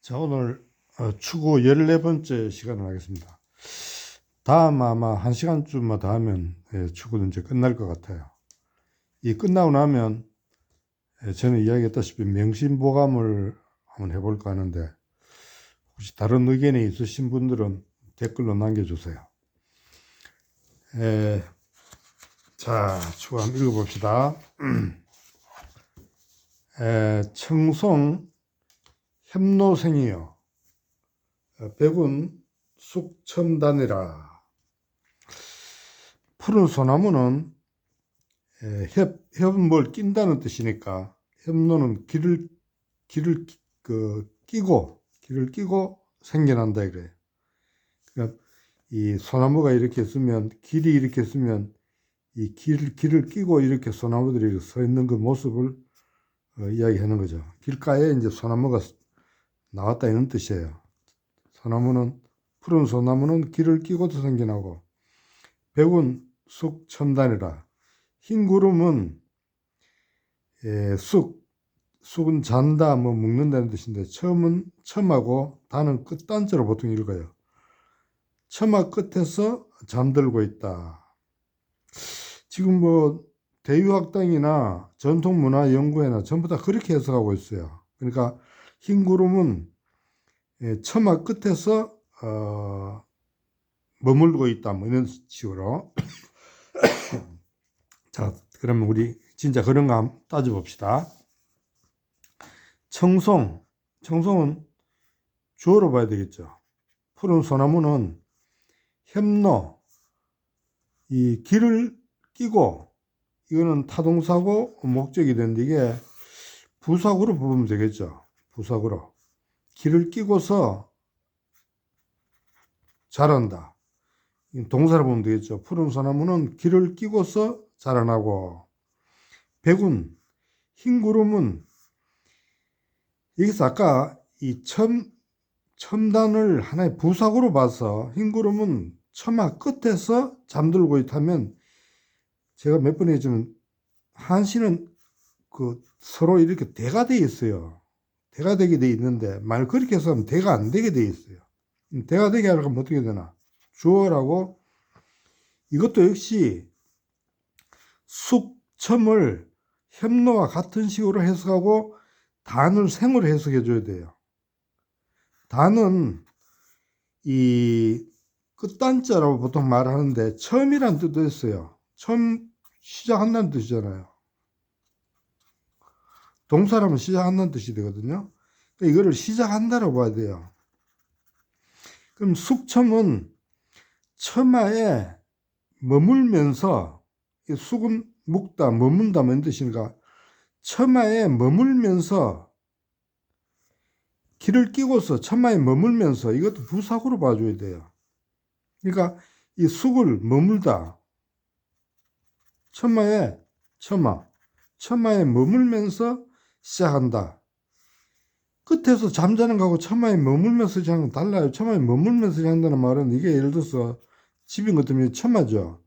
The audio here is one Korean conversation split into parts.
자, 오늘 추구 14번째 시간을 하겠습니다. 다음 아마 1시간쯤만 더 하면 추구는 이제 끝날 것 같아요. 이 끝나고 나면 저는 이야기했다시피 명심보감을 한번 해볼까 하는데, 혹시 다른 의견이 있으신 분들은 댓글로 남겨주세요. 자, 추구 한번 읽어봅시다. 청송 햄노생이여 백운 숙첨단이라. 푸른 소나무는 협은 뭘 낀다는 뜻이니까 협노는 길을 끼고 생겨난다 이래. 그러니까 이 소나무가 이렇게 있으면, 길이 이렇게 있으면 이 길을 끼고 이렇게 소나무들이 서 있는 그 모습을 이야기하는 거죠. 길가에 이제 소나무가 나왔다 이런 뜻이에요. 푸른 소나무는 길을 끼고도 생겨나고 백운 숙첨단이라. 흰 구름은 쑥은 잔다, 뭐 묶는다는 뜻인데, 첨하고 단은 끝단자로 보통 읽어요. 첨하 끝에서 잠들고 있다. 지금 뭐 대유학당이나 전통문화연구회나 전부 다 그렇게 해석하고 있어요. 그러니까 흰 구름은 첨하 끝에서 머물고 있다, 뭐 이런 식으로. 자, 그러면 우리 진짜 그런가 한번 따져봅시다. 청송은 주어로 봐야 되겠죠. 푸른 소나무는 햄노, 이 길을 끼고, 이거는 타동사고 목적이 되는데 이게 부사구로 보면 되겠죠. 부사구로. 길을 끼고서 자란다. 동사로 보면 되겠죠. 푸른 소나무는 길을 끼고서 자라나고, 백운, 흰 구름은, 여기서 아까 이 첨단을 하나의 부사구로 봐서 흰 구름은 첨하 끝에서 잠들고 있다면, 제가 몇 번 얘기했지만 한시는 그 서로 이렇게 대가 돼 있어요. 대가 되게 돼 있는데 말 그렇게 해서 하면 대가 안 되게 돼 있어요. 대가 되게 하려면 어떻게 되나? 주어라고. 이것도 역시 숙첨을 햄노와 같은 식으로 해석하고 단을 생으로 해석해 줘야 돼요. 단은 이 끝단자라고 보통 말하는데 처음이란 뜻도 있어요. 처음 시작한다는 뜻이잖아요. 동사라면 시작한다는 뜻이 되거든요. 그러니까 이거를 시작한다라고 봐야 돼요. 그럼 숙첨은 첨하에 머물면서, 숙은 묵다, 머문다, 뭐 이런 뜻이니까 첨하에 머물면서, 길을 끼고서 첨하에 머물면서, 이것도 부사구로 봐줘야 돼요. 그러니까 이 숙을 머물다, 첨하에 머물면서 시작한다. 끝에서 잠자는 거하고 첨하에 머물면서 시작하는 건 달라요. 첨하에 머물면서 시작한다는 말은, 이게 예를 들어서 집인 것 때문에 첨하죠.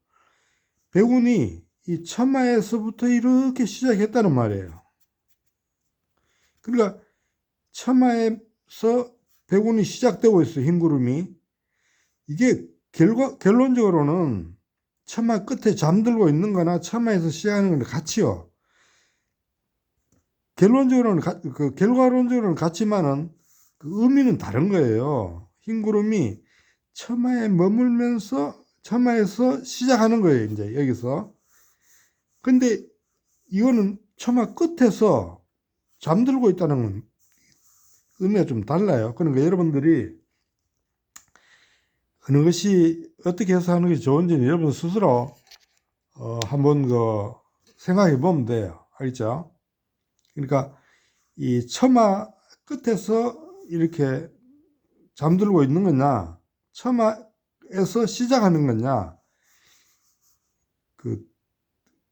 백운이 이 첨하에서부터 이렇게 시작했다는 말이에요. 그러니까 첨하에서 백운이 시작되고 있어요. 흰 구름이. 이게 결론적으로는 첨하 끝에 잠들고 있는 거나 첨하에서 시작하는 거는 같이요. 결과론적으로는 같지만은 그 의미는 다른 거예요. 흰 구름이 첨하에 머물면서 첨하에서 시작하는 거예요. 이제 여기서. 근데 이거는 첨하 끝에서 잠들고 있다는 건 의미가 좀 달라요. 그러니까 여러분들이 어느 것이 어떻게 해서 하는 게 좋은지는 여러분 스스로 한번 생각해 보면 돼요. 알겠죠? 그러니까 이 첨하 끝에서 이렇게 잠들고 있는 거냐, 첨하에서 시작하는 거냐, 그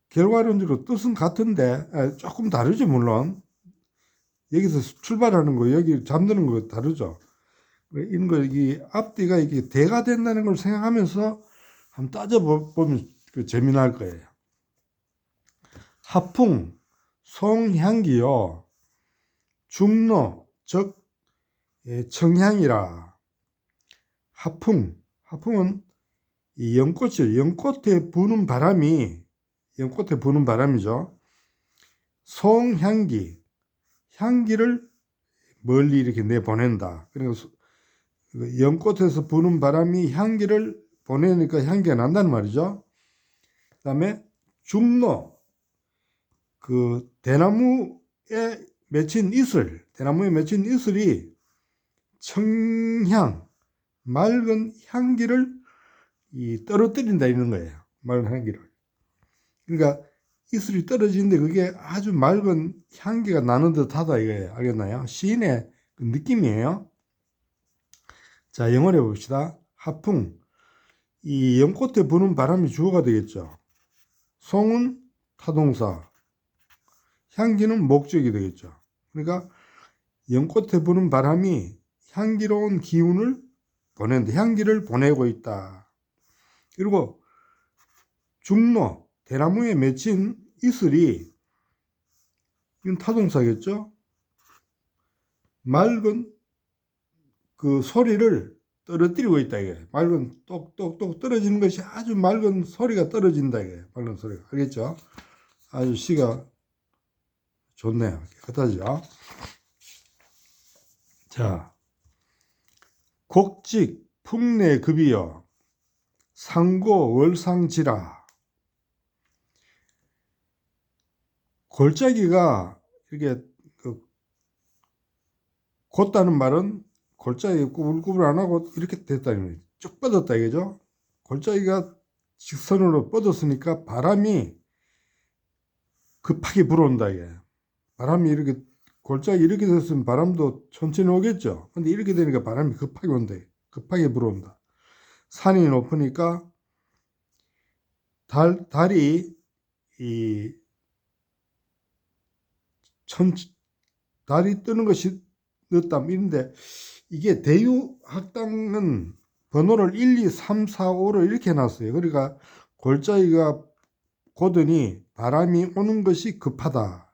결과론적으로 뜻은 같은데 조금 다르죠. 물론 여기서 출발하는 거, 여기 잠드는 거 다르죠. 이런 거, 이 앞뒤가 이게 대가 된다는 걸 생각하면서 한번 따져보면 재미날 거예요. 하풍, 송향기요, 중로, 즉 청향이라. 하풍은 이 연꽃이요. 연꽃에 부는 바람이죠. 송향기, 향기를 멀리 이렇게 내보낸다. 그러니까 연꽃에서 부는 바람이 향기를 보내니까 향기가 난다는 말이죠. 그 다음에 중로, 대나무에 맺힌 이슬이 청향, 맑은 향기를 떨어뜨린다 이런 거예요. 맑은 향기를. 그러니까 이슬이 떨어지는데 그게 아주 맑은 향기가 나는 듯하다 이거예요. 알겠나요? 시인의 그 느낌이에요. 자, 영어로 해봅시다. 하풍. 이 연꽃에 부는 바람이 주어가 되겠죠. 송은 타동사, 향기는 목적이 되겠죠. 그러니까 연꽃에 부는 바람이 향기로운 기운을 향기를 보내고 있다. 그리고 중로, 대나무에 맺힌 이슬이, 이건 타동사겠죠. 맑은 그 소리를 떨어뜨리고 있다 이게. 맑은 똑똑똑 떨어지는 것이 아주 맑은 소리가 떨어진다 이게. 맑은 소리가. 알겠죠? 아주 시가 좋네요. 깨끗하죠? 자, 곡직 풍내급이여 상고 월상지라. 골짜기가 이렇게 곧다는 말은 골짜기 꾸불꾸불 안 하고 이렇게 됐다는 거예요. 쭉 뻗었다 이거죠. 골짜기가 직선으로 뻗었으니까 바람이 급하게 불어온다 이게. 바람이 이렇게 골짜기 이렇게 됐으면 바람도 천천히 오겠죠. 근데 이렇게 되니까 바람이 급하게 온다. 급하게 불어온다. 산이 높으니까 달이 달이 뜨는 것이 늦다. 이런데 이게 대유학당은 번호를 1, 2, 3, 4, 5로 이렇게 해놨어요. 그러니까 골짜기가 고더니 바람이 오는 것이 급하다.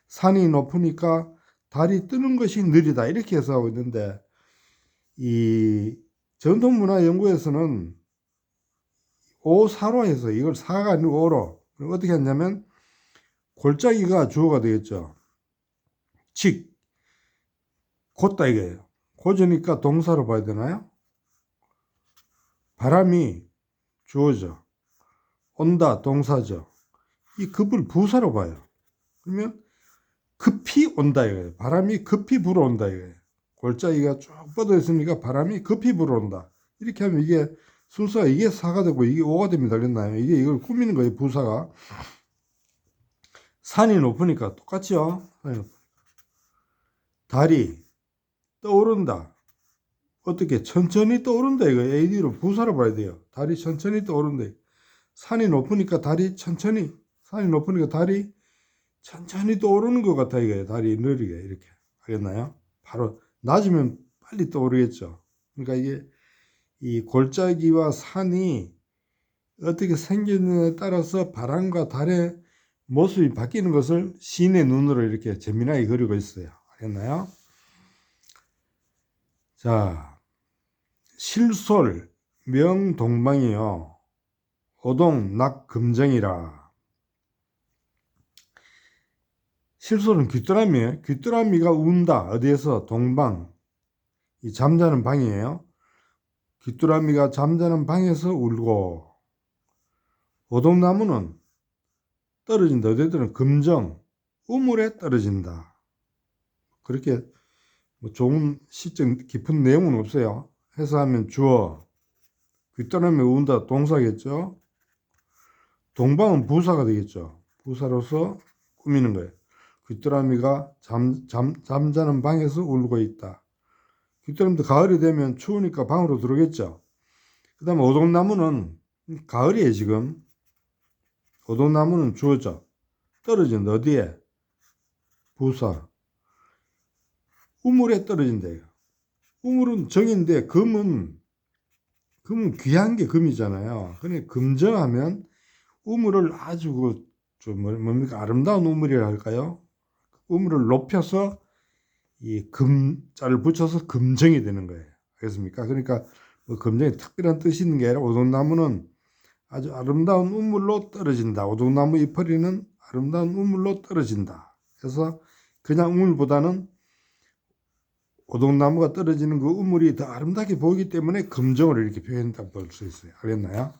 산이 높으니까 달이 뜨는 것이 느리다. 이렇게 해석하고 있는데 이 전통문화연구에서는 5, 4로 해서 이걸 4가 아니고 5로. 그럼 어떻게 했냐면 골짜기가 주어가 되겠죠. 즉 곧다 이거예요. 고저니까 동사로 봐야 되나요? 바람이 주어죠. 온다 동사죠. 이 급을 부사로 봐요. 그러면 급히 온다 이거예요. 바람이 급히 불어온다 이거예요. 골짜기가 쭉 뻗어 있으니까 바람이 급히 불어온다. 이렇게 하면 이게 순서가 이게 4가 되고 이게 5가 됩니다. 알겠나요? 이게 이걸 꾸미는 거예요. 부사가. 산이 높으니까 똑같죠. 달이 떠오른다. 어떻게 천천히 떠오른다 이거 AD로 부사로 봐야 돼요. 달이 천천히 떠오른다. 산이 높으니까 달이 천천히 떠오르는 것 같아 이거예요. 달이 느리게 이렇게. 알겠나요? 바로 낮으면 빨리 떠오르겠죠. 그러니까 이게 이 골짜기와 산이 어떻게 생기느냐에 따라서 바람과 달의 모습이 바뀌는 것을 시인의 눈으로 이렇게 재미나게 그리고 있어요. 알겠나요? 자, 실솔 명동방이요 오동 낙금정이라. 실솔은 귀뚜라미예요. 귀뚜라미가 운다. 어디에서? 동방. 이 잠자는 방이에요. 귀뚜라미가 잠자는 방에서 울고, 오동나무는 떨어진다. 어디에는 금정, 우물에 떨어진다. 그렇게 뭐 좋은 시적 깊은 내용은 없어요. 해석하면 주어, 귀뚜라미 운다 동사겠죠. 동방은 부사가 되겠죠. 부사로서 꾸미는 거예요. 귀뚜라미가 잠자는 방에서 울고 있다. 귀뚜라미도 가을이 되면 추우니까 방으로 들어오겠죠. 그 다음에 오동나무는 가을이에요 지금. 오동나무는 주어죠. 떨어진다. 어디에? 부사. 우물에 떨어진다. 우물은 정인데 금은 귀한 게 금이잖아요. 그러니까 금정하면 우물을 아주 좀 뭡니까 아름다운 우물이라 할까요? 우물을 높여서 이 금자를 붙여서 금정이 되는 거예요. 알겠습니까? 그러니까 뭐 금정이 특별한 뜻이 있는 게 아니라 오동나무는 아주 아름다운 우물로 떨어진다. 오동나무 이파리는 아름다운 우물로 떨어진다. 그래서 그냥 우물보다는 오동나무가 떨어지는 그 우물이 더 아름답게 보이기 때문에 금정을 이렇게 표현했다고 볼 수 있어요. 알겠나요?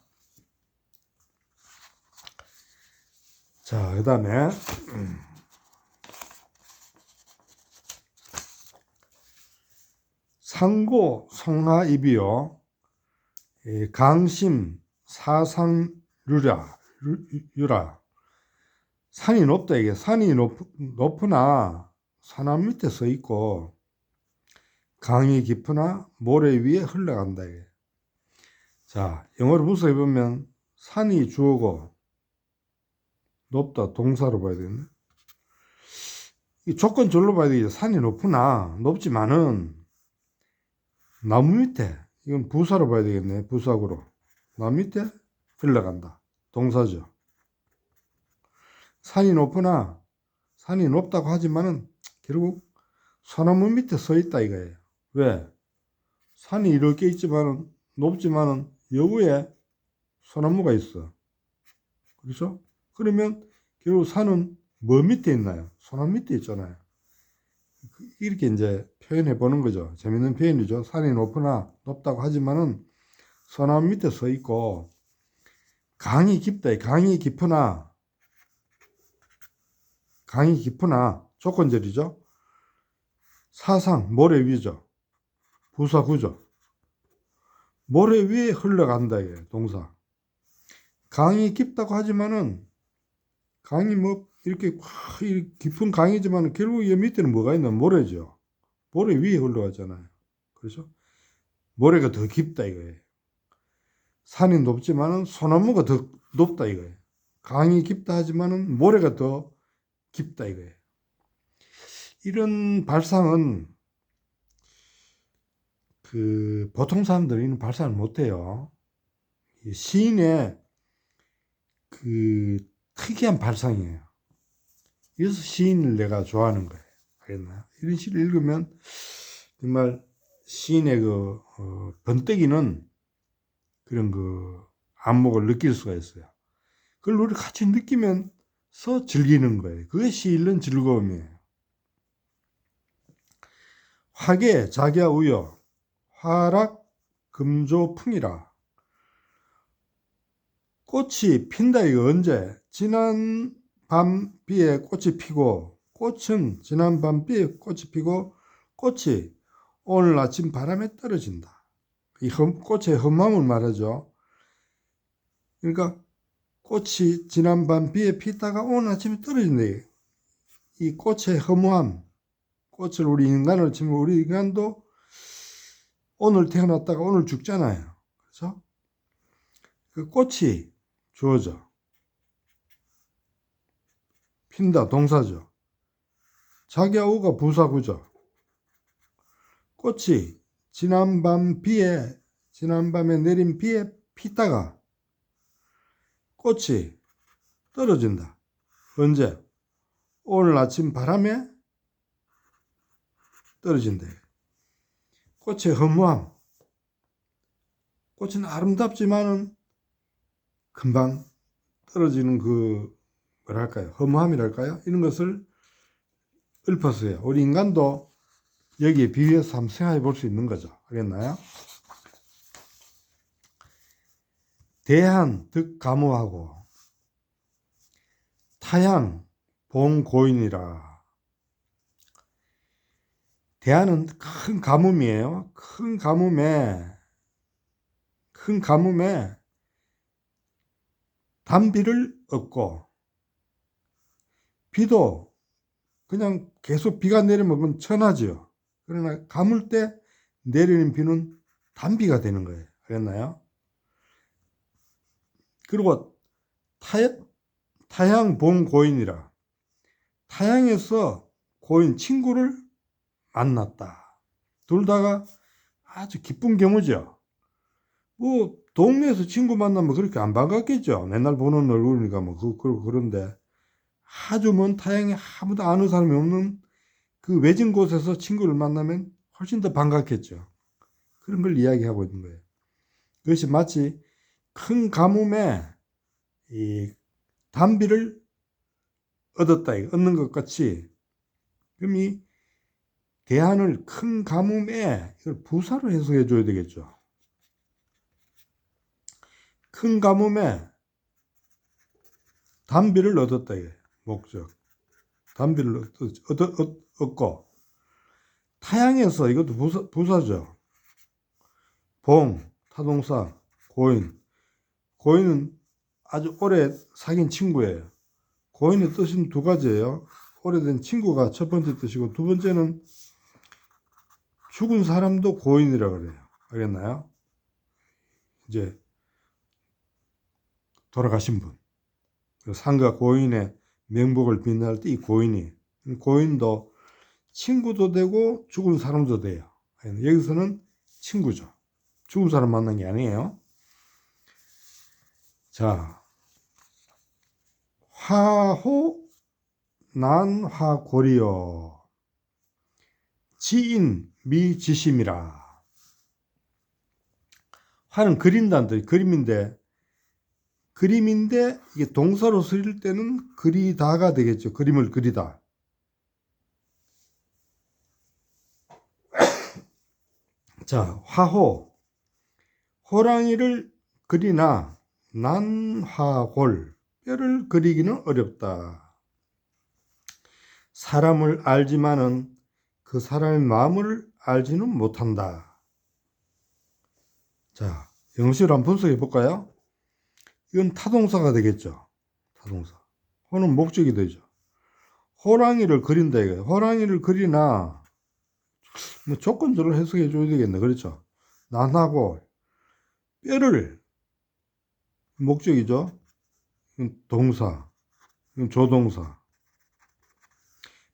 자, 그 다음에 상고 송하입이요, 강심 사상유라, 산이 높다. 이게 산이 높으나 산암 밑에 서 있고 강이 깊으나 모래 위에 흘러간다. 이게. 자, 영어로 분석해 보면 산이 주어고 높다 동사로 봐야 되겠네. 이 조건절로 봐야 되겠죠. 산이 높으나 높지만은 나무 밑에, 이건 부사로 봐야 되겠네. 부사구로 나무 밑에 흘러간다. 동사죠. 산이 높으나 산이 높다고 하지만은 결국 소나무 밑에 서 있다 이거예요. 왜? 산이 이렇게 있지만은 높지만은 여우에 소나무가 있어. 그렇죠? 그러면 결국 산은 뭐 밑에 있나요? 소나무 밑에 있잖아요. 이렇게 이제 표현해 보는 거죠. 재밌는 표현이죠. 산이 높으나 높다고 하지만은 소나무 밑에 서 있고 강이 깊다. 강이 깊으나 조건절이죠. 사상 모래 위죠. 부사구죠. 모래 위에 흘러간다. 이게 동사. 강이 깊다고 하지만은 강이 뭐 이렇게 깊은 강이지만 결국 이 밑에는 뭐가 있나? 모래죠. 모래 위에 흘러가잖아요. 그렇죠? 모래가 더 깊다 이거예요. 산이 높지만은 소나무가 더 높다 이거예요. 강이 깊다 하지만은 모래가 더 깊다 이거예요. 이런 발상은 보통 사람들이 발상을 못해요. 시인의 특이한 발상이에요. 그래서 시인을 내가 좋아하는 거예요. 알겠나요? 이런 시를 읽으면 정말 시인의 번뜩이는 그런 안목을 느낄 수가 있어요. 그걸 우리 같이 느끼면서 즐기는 거예요. 그게 시 읽는 즐거움이에요. 화계 자기야 우여 화락 금조풍이라. 꽃이 핀다. 이거 언제? 지난 밤 비에 꽃이 피고, 꽃은 지난 밤 비에 꽃이 피고 꽃이 오늘 아침 바람에 떨어진다. 이 꽃의 험함을 말하죠. 그러니까 꽃이 지난 밤 비에 피다가 오늘 아침에 떨어진다. 이 꽃의 허무함, 꽃을 우리 인간을 치면 우리 인간도 오늘 태어났다가 오늘 죽잖아요. 그렇죠? 그 꽃이 주어져. 핀다 동사죠. 자기야 우가 부사구죠. 꽃이 지난밤에 내린 비에 피다가 꽃이 떨어진다. 언제? 오늘 아침 바람에 떨어진다. 꽃의 허무함. 꽃은 아름답지만은 금방 떨어지는 뭐랄까요? 허무함이랄까요? 이런 것을 읊었어요. 우리 인간도 여기에 비유해서 한번 생각해 볼 수 있는 거죠. 알겠나요? 대한 득가무하고 타양 봉고인이라. 대한은 큰 가뭄이에요. 큰 가뭄에 단비를 얻고, 비도 그냥 계속 비가 내리면 그건 천하죠. 그러나 가물 때 내리는 비는 단비가 되는 거예요. 알겠나요? 그리고 타양 본 고인이라. 타양에서 고인 친구를 만났다. 둘 다가 아주 기쁜 경우죠. 뭐 동네에서 친구 만나면 그렇게 안 반갑겠죠. 맨날 보는 얼굴이니까 뭐 그런데 아주 먼 타양에 아무도 아는 사람이 없는 그 외진 곳에서 친구를 만나면 훨씬 더 반갑겠죠. 그런 걸 이야기하고 있는 거예요. 그것이 마치 큰 가뭄에 이 단비를 얻었다, 얻는 것 같이, 그럼 이 대한을 큰 가뭄에 이걸 부사로 해석해 줘야 되겠죠. 큰 가뭄에 단비를 얻었다, 이게 목적. 단비를 얻고, 타양에서, 이것도 부사죠. 봉, 타동사, 고인. 고인은 아주 오래 사귄 친구예요. 고인의 뜻은 두 가지예요. 오래된 친구가 첫 번째 뜻이고, 두 번째는 죽은 사람도 고인이라고 그래요. 알겠나요? 이제 돌아가신 분. 상가 고인의 명복을 빛날 때 이 고인도 친구도 되고 죽은 사람도 돼요. 여기서는 친구죠. 죽은 사람 만난 게 아니에요. 자, 화호 난화고리여 지인 미지심이라. 화는 그린다는 뜻, 그림인데 이게 동사로 쓸 때는 그리다가 되겠죠. 그림을 그리다. 자, 화호. 호랑이를 그리나 난화골. 뼈를 그리기는 어렵다. 사람을 알지만은 그 사람의 마음을 알지는 못한다. 자, 영어식으로 한번 분석해 볼까요? 이건 타동사가 되겠죠. 타동사. 호는 목적이 되죠. 호랑이를 그린다 이거예요. 호랑이를 그리나 뭐 조건적으로 해석해 줘야 되겠네. 그렇죠. 난하고 뼈를 목적이죠. 동사. 조동사.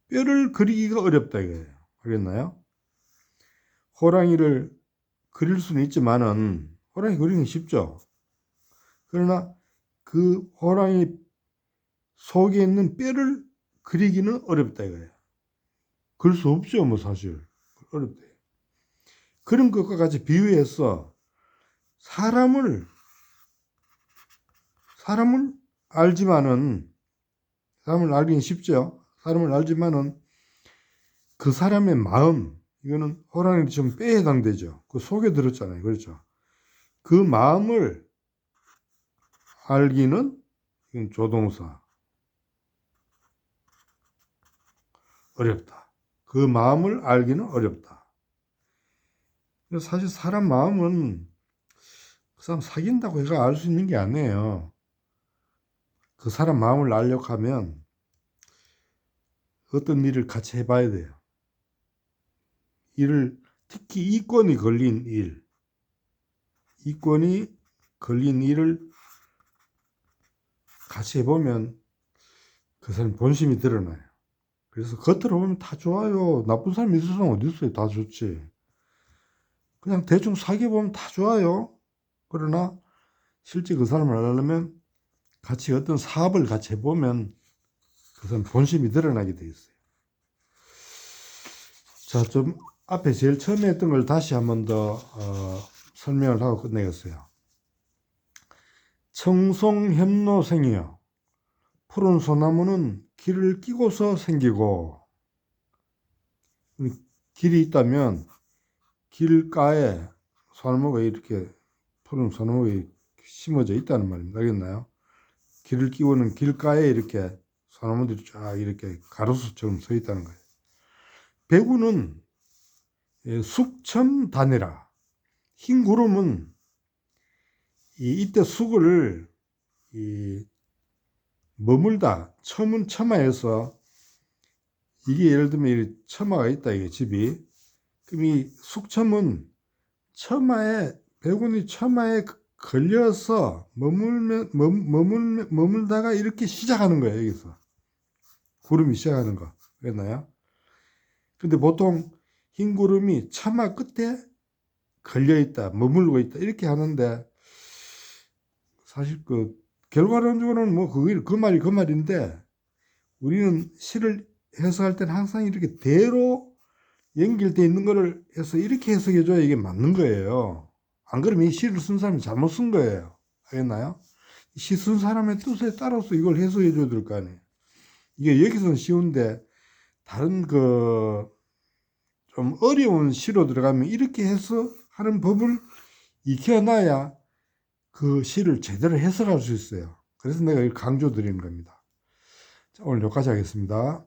뼈를 그리기가 어렵다 이거예요. 알겠나요? 호랑이를 그릴 수는 있지만은 호랑이 그리는 게 쉽죠. 그러나 그 호랑이 속에 있는 뼈를 그리기는 어렵다 이거예요. 그럴 수 없죠, 뭐 사실. 어렵다. 그런 것과 같이 비유해서 사람을 알지만은, 사람을 알기는 쉽죠. 사람을 알지만은 그 사람의 마음, 이거는 호랑이 좀 뼈에 해당되죠. 그 속에 들었잖아요. 그렇죠. 그 마음을 알기는 이건 조동사. 어렵다. 그 마음을 알기는 어렵다. 사실 사람 마음은 그 사람 사귄다고 해서 알 수 있는 게 아니에요. 그 사람 마음을 알려고 하면 어떤 일을 같이 해봐야 돼요. 특히 이권이 걸린 일을 같이 해보면 그 사람 본심이 드러나요. 그래서 겉으로 보면 다 좋아요. 나쁜 사람이 있을 사람 어디 있어요? 다 좋지. 그냥 대충 사귀어보면 다 좋아요. 그러나 실제 그 사람을 알려면 같이 어떤 사업을 같이 해보면 그 사람 본심이 드러나게 돼 있어요. 자, 좀 앞에 제일 처음에 했던 걸 다시 한 번 더 설명을 하고 끝내겠어요. 청송현노생이여 푸른 소나무는 길을 끼고서 생기고, 길이 있다면 길가에 소나무가 이렇게 푸른 소나무가 심어져 있다는 말입니다. 알겠나요? 길을 끼고는 길가에 이렇게 소나무들이 쫙 이렇게 가로수처럼 서 있다는 거예요. 배구는 숙첨단이라. 흰 구름은 이때 숙을 머물다, 처마에서, 이게 예를 들면 처마가 있다, 이게 집이. 그럼 이 숙첨은 배군이 처마에 걸려서 머물다가 이렇게 시작하는 거예요, 여기서. 구름이 시작하는 거. 그랬나요? 근데 보통 흰 구름이 처마 끝에 걸려있다, 머물고 있다, 이렇게 하는데, 사실 결과론적으로는 뭐 그 말이 그 말인데, 우리는 시를 해석할 때는 항상 이렇게 대로 연결되어 있는 거를 해서 이렇게 해석해줘야 이게 맞는 거예요. 안 그러면 이 시를 쓴 사람이 잘못 쓴 거예요. 알겠나요? 시 쓴 사람의 뜻에 따라서 이걸 해석해줘야 될 거 아니에요. 이게 여기서는 쉬운데 다른 좀 어려운 시로 들어가면 이렇게 해석하는 법을 익혀놔야 그 시를 제대로 해석할 수 있어요. 그래서 내가 이걸 강조드리는 겁니다. 자, 오늘 여기까지 하겠습니다.